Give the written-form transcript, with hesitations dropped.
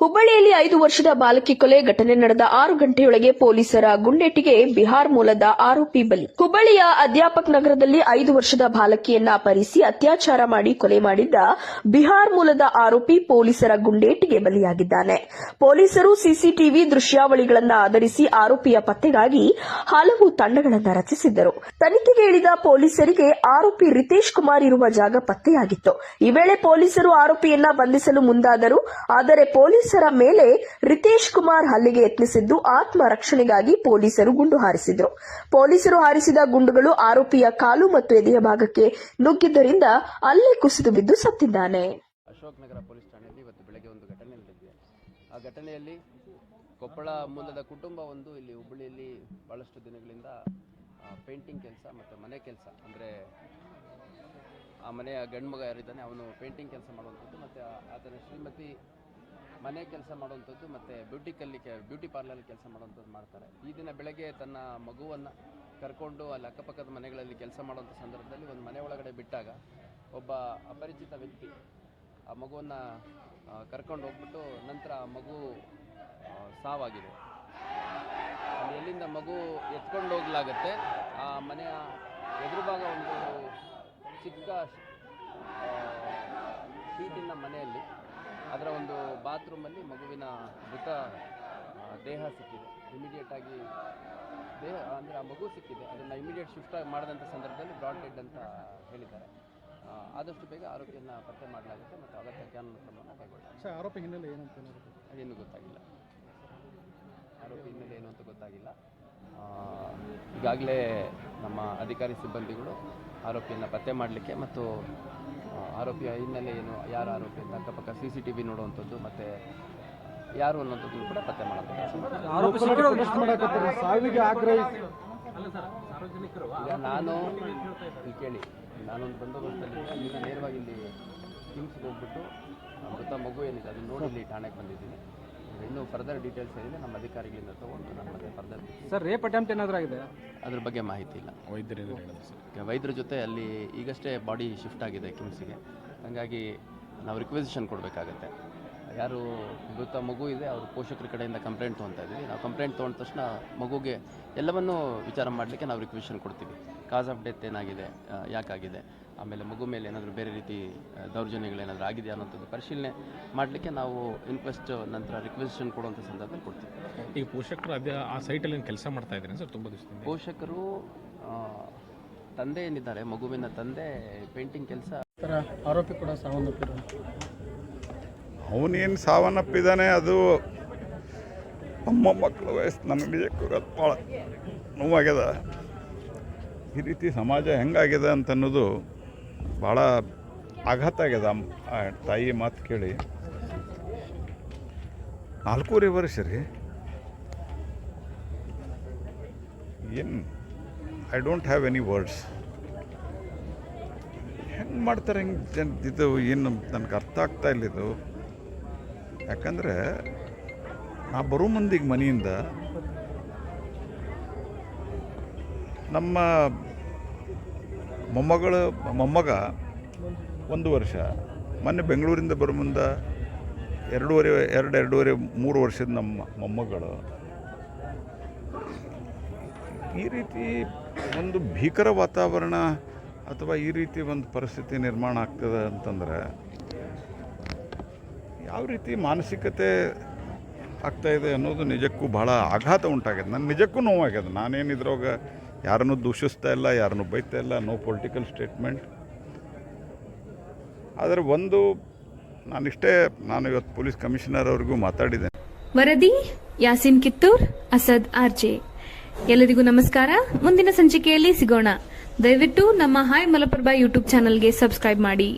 ಹುಬ್ಬಳ್ಳಿಯಲ್ಲಿ 5 ವರ್ಷದ ಬಾಲಕಿ ಕೊಲೆ ಘಟನೆ ನಡೆದ 6 ಗಂಟೆಯೊಳಗೆ ಪೊಲೀಸರ ಗುಂಡೇಟಿಗೆ ಬಿಹಾರ್ ಮೂಲದ ಆರೋಪಿ ಬಲಿ. ಹುಬ್ಬಳ್ಳಿಯ ಅಧ್ಯಾಪಕ್ ನಗರದಲ್ಲಿ 5 ವರ್ಷದ ಬಾಲಕಿಯನ್ನ ಅಪಹರಿಸಿ ಅತ್ಯಾಚಾರ ಮಾಡಿ ಕೊಲೆ ಮಾಡಿದ್ದ ಬಿಹಾರ್ ಮೂಲದ ಆರೋಪಿ ಪೊಲೀಸರ ಗುಂಡೇಟಿಗೆ ಬಲಿಯಾಗಿದ್ದಾನೆ. ಪೊಲೀಸರು ಸಿಸಿಟಿವಿ ದೃಶ್ಯಾವಳಿಗಳನ್ನು ಆಧರಿಸಿ ಆರೋಪಿಯ ಪತ್ತೆಗಾಗಿ ಹಲವು ತಂಡಗಳನ್ನು ರಚಿಸಿದ್ದರು. ತನಿಖೆಗೆ ಇಳಿದ ಪೊಲೀಸರಿಗೆ ಆರೋಪಿ ರಿತೇಶ್ ಕುಮಾರ್ ಇರುವ ಜಾಗ ಪತ್ತೆಯಾಗಿತ್ತು. ಈ ವೇಳೆ ಪೊಲೀಸರು ಆರೋಪಿಯನ್ನ ಬಂಧಿಸಲು ಮುಂದಾದರು. ಆದರೆ ಪೊಲೀಸರ ಮೇಲೆ ರಿತೇಶ್ ಕುಮಾರ್ ಹಲ್ಲೆಗೆ ಯತ್ನಿಸಿದ್ದು ಆತ್ಮರಕ್ಷಣೆಗಾಗಿ ಪೊಲೀಸರು ಗುಂಡು ಹಾರಿಸಿದರು. ಪೊಲೀಸರು ಹಾರಿಸಿದ ಗುಂಡುಗಳು ಆರೋಪಿಯ ಕಾಲು ಮತ್ತು ಎದೆಯ ಭಾಗಕ್ಕೆ ನುಗ್ಗಿದ್ದರಿಂದ ಅಲ್ಲೇ ಕುಸಿದು ಬಿದ್ದು ಸತ್ತಿದ್ದಾನೆ. ಅಶೋಕ್ ನಗರ ಪೊಲೀಸ್ ಠಾಣೆಯಲ್ಲಿ ಇವತ್ತು ಬೆಳಗ್ಗೆ ಒಂದು ಘಟನೆ ನಡೆದಿದೆ. ಆ ಘಟನೆಯಲ್ಲಿ ಕೊಪ್ಪಳ ಮೂಲದ ಕುಟುಂಬ ಒಂದು ಇಲ್ಲಿ ಹುಬ್ಬಳ್ಳಿಯಲ್ಲಿ ಬಹಳಷ್ಟು ದಿನಗಳಿಂದ ಪೇಂಟಿಂಗ್ ಕೆಲಸ ಮತ್ತು ಮನೆ ಕೆಲಸ ಅಂದರೆ ಆ ಮನೆಯ ಗಂಡು ಮಗ ಯಾರಿದ್ದಾನೆ ಅವನು ಪೇಂಟಿಂಗ್ ಕೆಲಸ ಮಾಡುವಂಥದ್ದು ಮತ್ತು ಆತನ ಶ್ರೀಮತಿ ಮನೆ ಕೆಲಸ ಮಾಡುವಂಥದ್ದು ಮತ್ತು ಬ್ಯೂಟಿ ಪಾರ್ಲರ್ ಕೆಲಸ ಮಾಡುವಂಥದ್ದು ಮಾಡ್ತಾರೆ. ಈ ದಿನ ಬೆಳಗ್ಗೆ ತನ್ನ ಮಗುವನ್ನು ಕರ್ಕೊಂಡು ಅಲ್ಲಿ ಅಕ್ಕಪಕ್ಕದ ಮನೆಗಳಲ್ಲಿ ಕೆಲಸ ಮಾಡುವಂಥ ಸಂದರ್ಭದಲ್ಲಿ ಒಂದು ಮನೆ ಒಳಗಡೆ ಬಿಟ್ಟಾಗ ಒಬ್ಬ ಅಪರಿಚಿತ ವ್ಯಕ್ತಿ ಆ ಮಗುವನ್ನು ಕರ್ಕೊಂಡು ಹೋಗ್ಬಿಟ್ಟು ನಂತರ ಆ ಮಗು ಸಾವಾಗಿದೆ. ಅಲ್ಲಿ ಎಲ್ಲಿಂದ ಮಗು ಎತ್ಕೊಂಡು ಹೋಗ್ಲಾಗತ್ತೆ ಆ ಮನೆಯ ಎದುರು ಭಾಗ ಒಂದು ಚಿಕ್ಕ ಶೀಟಿನ ಮನೆಯಲ್ಲಿ ಅದರ ಒಂದು ಬಾತ್ರೂಮಲ್ಲಿ ಮಗುವಿನ ಮೃತ ದೇಹ ಸಿಕ್ಕಿದೆ. ಇಮಿಡಿಯೇಟಾಗಿ ದೇಹ ಅಂದರೆ ಆ ಮಗು ಸಿಕ್ಕಿದೆ. ಅದನ್ನು ಇಮಿಡಿಯೇಟ್ ಶಿಫ್ಟ್ ಮಾಡಿದಂಥ ಸಂದರ್ಭದಲ್ಲಿ ಬ್ರಾಡ್ ಡೆಡ್ ಅಂತ ಹೇಳಿದ್ದಾರೆ. ಆದಷ್ಟು ಬೇಗ ಆರೋಪಿಯನ್ನು ಪತ್ತೆ ಮಾಡಲಾಗುತ್ತೆ ಮತ್ತು ಅಗತ್ಯ ಕಾನೂನು ಕ್ರಮವನ್ನು ಕೈಗೊಳ್ಳಲಾಗುತ್ತೆ. ಆರೋಪಿ ಹಿನ್ನೆಲೆ ಏನಂತ ಅದೇನು ಗೊತ್ತಾಗಿಲ್ಲ. ಆರೋಪಿ ಹಿನ್ನೆಲೆ ಏನು ಅಂತ ಗೊತ್ತಾಗಿಲ್ಲ. ಈಗಾಗಲೇ ನಮ್ಮ ಅಧಿಕಾರಿ ಸಿಬ್ಬಂದಿಗಳು ಆರೋಪಿಯನ್ನು ಪತ್ತೆ ಮಾಡಲಿಕ್ಕೆ ಮತ್ತು ಆರೋಪಿಯ ಹಿನ್ನೆಲೆ ಏನು, ಯಾರು ಆರೋಪಿ ಅಂತ ಅಕ್ಕಪಕ್ಕ CCTV ನೋಡುವಂಥದ್ದು ಮತ್ತು ಯಾರು ಅನ್ನೋಂಥದ್ದು ಕೂಡ ಪತ್ತೆ ಮಾಡೋದು. ಈಗ ನಾನು ಇಲ್ಲಿ ಕೇಳಿ, ನಾನೊಂದು ಬಂದೋಬಸ್ತಲ್ಲಿ ಈಗ ನೇರವಾಗಿ ಇಲ್ಲಿ ಕಿಮ್ಸ್ಗೆ ಹೋಗ್ಬಿಟ್ಟು ಮೃತ ಮಗು ಏನಿದೆ ಅದನ್ನು ನೋಡಿ ಇಲ್ಲಿ ಠಾಣೆಗೆ ಬಂದಿದ್ದೀನಿ. ಇನ್ನೂ ಫರ್ದರ್ ಡೀಟೇಲ್ಸ್ ಏನಿದೆ ನಮ್ಮ ಅಧಿಕಾರಿಗಳಿಂದ ತೊಗೊಂಡು ನಾನು ಮತ್ತೆ ಫರ್ದರ್ ಸರ್ ರೇಪ್ ಅಟೆಂಪ್ಟ್ ಏನಾದರೂ ಆಗಿದೆ ಅದ್ರ ಬಗ್ಗೆ ಮಾಹಿತಿ ಇಲ್ಲ. ವೈದ್ಯರ ಜೊತೆ ಅಲ್ಲಿ ಈಗಷ್ಟೇ ಬಾಡಿ ಶಿಫ್ಟ್ ಆಗಿದೆ ಕಿಮ್ಸ್ಗೆ. ಹಾಗಾಗಿ ನಾವು ರಿಕ್ವೆಸಿಷನ್ ಕೊಡಬೇಕಾಗತ್ತೆ. ಯಾರು ಮೃತ ಮಗು ಇದೆ ಅವ್ರ ಪೋಷಕರ ಕಡೆಯಿಂದ ಕಂಪ್ಲೇಂಟ್ ತೊಗೊತಾ ಇದ್ದೀವಿ. ನಾವು ಕಂಪ್ಲೇಂಟ್ ತೊಗೊಂಡ ತಕ್ಷಣ ಮಗುಗೆ ಎಲ್ಲವನ್ನೂ ವಿಚಾರ ಮಾಡಲಿಕ್ಕೆ ನಾವು ರಿಕ್ವೆಸಿಷನ್ ಕೊಡ್ತೀವಿ. ಕಾಸ್ ಆಫ್ ಡೆತ್ ಏನಾಗಿದೆ, ಯಾಕಾಗಿದೆ, ಆಮೇಲೆ ಮಗು ಮೇಲೆ ಏನಾದರೂ ಬೇರೆ ರೀತಿ ದೌರ್ಜನ್ಯಗಳೇನಾದರೂ ಆಗಿದೆಯಾ ಅನ್ನೋಂಥದ್ದು ಪರಿಶೀಲನೆ ಮಾಡಲಿಕ್ಕೆ ನಾವು ಇನ್ಕ್ವೆಸ್ಟ್ ನಂತರ ರಿಕ್ವೆಸಿಷನ್ ಕೊಡುವಂಥ ಸಂದರ್ಭದಲ್ಲಿ ಕೊಡ್ತೀವಿ. ಈಗ ಪೋಷಕರು ಅದೇ ಆ ಸೈಟಲ್ಲಿ ಕೆಲಸ ಮಾಡ್ತಾ ಇದ್ದಾರೆ ಸರ್ ತುಂಬ ದಿವಸದಿಂದ. ಪೋಷಕರು ತಂದೆ ಏನಿದ್ದಾರೆ ಮಗುವಿನ ತಂದೆ ಪೇಂಟಿಂಗ್ ಕೆಲಸ. ಆರೋಪಿ ಕೂಡ ಸಾವನ್ನಪ್ಪಿದ್ರು. ಅವನೇನು ಸಾವನ್ನಪ್ಪಿದ್ದಾನೆ ಅದು ನಮ್ಮ ಮಕ್ಕಳ ವಯಸ್ಸು ನನಗೆ ನಿಜಕ್ಕೂ ಭಾಳ ನೋವಾಗ್ಯದ. ಈ ರೀತಿ ಸಮಾಜ ಹೆಂಗಾಗಿದೆ ಅಂತನ್ನೋದು ಭಾಳ ಆಘಾತ ಆಗ್ಯದ. ತಾಯಿ ಮಾತು ಕೇಳಿ 4.5 ವರ್ಷ ರೀ. ಏನು I don't have any words. ಹೆಂಗೆ ಮಾಡ್ತಾರೆ ಹಿಂಗೆ ಇದು ಏನು ನನಗೆ ಅರ್ಥ ಆಗ್ತಾ ಇಲ್ಲ ಇದು. ಯಾಕಂದರೆ ನಾ ಬರೋ ಮಂದಿಗೆ ಮನೆಯಿಂದ ನಮ್ಮ ಮೊಮ್ಮಗ 1 ವರ್ಷ, ಮೊನ್ನೆ ಬೆಂಗಳೂರಿಂದ ಬರೋ ಮುಂದೆ 2.5-3 ವರ್ಷದ ನಮ್ಮ ಮೊಮ್ಮಗಳು. ಈ ರೀತಿ ಒಂದು ಭೀಕರ ವಾತಾವರಣ ಅಥವಾ ಈ ರೀತಿ ಒಂದು ಪರಿಸ್ಥಿತಿ ನಿರ್ಮಾಣ ಆಗ್ತದೆ ಅಂತಂದರೆ ಯಾವ ರೀತಿ ಮಾನಸಿಕತೆ ಆಗ್ತಾಯಿದೆ ಅನ್ನೋದು ನಿಜಕ್ಕೂ ಭಾಳ ಆಘಾತ ಉಂಟಾಗ್ಯದ. ನನಗೆ ನಿಜಕ್ಕೂ ನೋವಾಗ್ಯದ. ನಾನೇನಿದ್ರಾಗ ಯಾರನ್ನೂ ದೂಷಿಸ್ತಾ ಇಲ್ಲ, ಯಾರನ್ನೂ ಬೈತಾ ಇಲ್ಲ, ನೋ ಪೊಲಿಟಿಕಲ್ ಸ್ಟೇಟ್ಮೆಂಟ್. ಆದರೆ ನಾನು ಇವತ್ತು ಪೊಲೀಸ್ ಕಮಿಷನರ್ ಅವ್ರಿಗೂ ಮಾತಾಡಿದ್ದೇನೆ. ವರದಿ ಯಾಸಿನ್ ಕಿತ್ತೂರ್, ಅಸದ್ ಆರ್ಜೆ. ಎಲ್ಲರಿಗೂ ನಮಸ್ಕಾರ. ಮುಂದಿನ ಸಂಚಿಕೆಯಲ್ಲಿ ಸಿಗೋಣ. ದಯವಿಟ್ಟು ನಮ್ಮ ಹಾಯ್ ಮಲಪ್ರಭಾ ಯೂಟ್ಯೂಬ್ ಚಾನಲ್ಗೆ ಸಬ್ಸ್ಕ್ರೈಬ್ ಮಾಡಿ.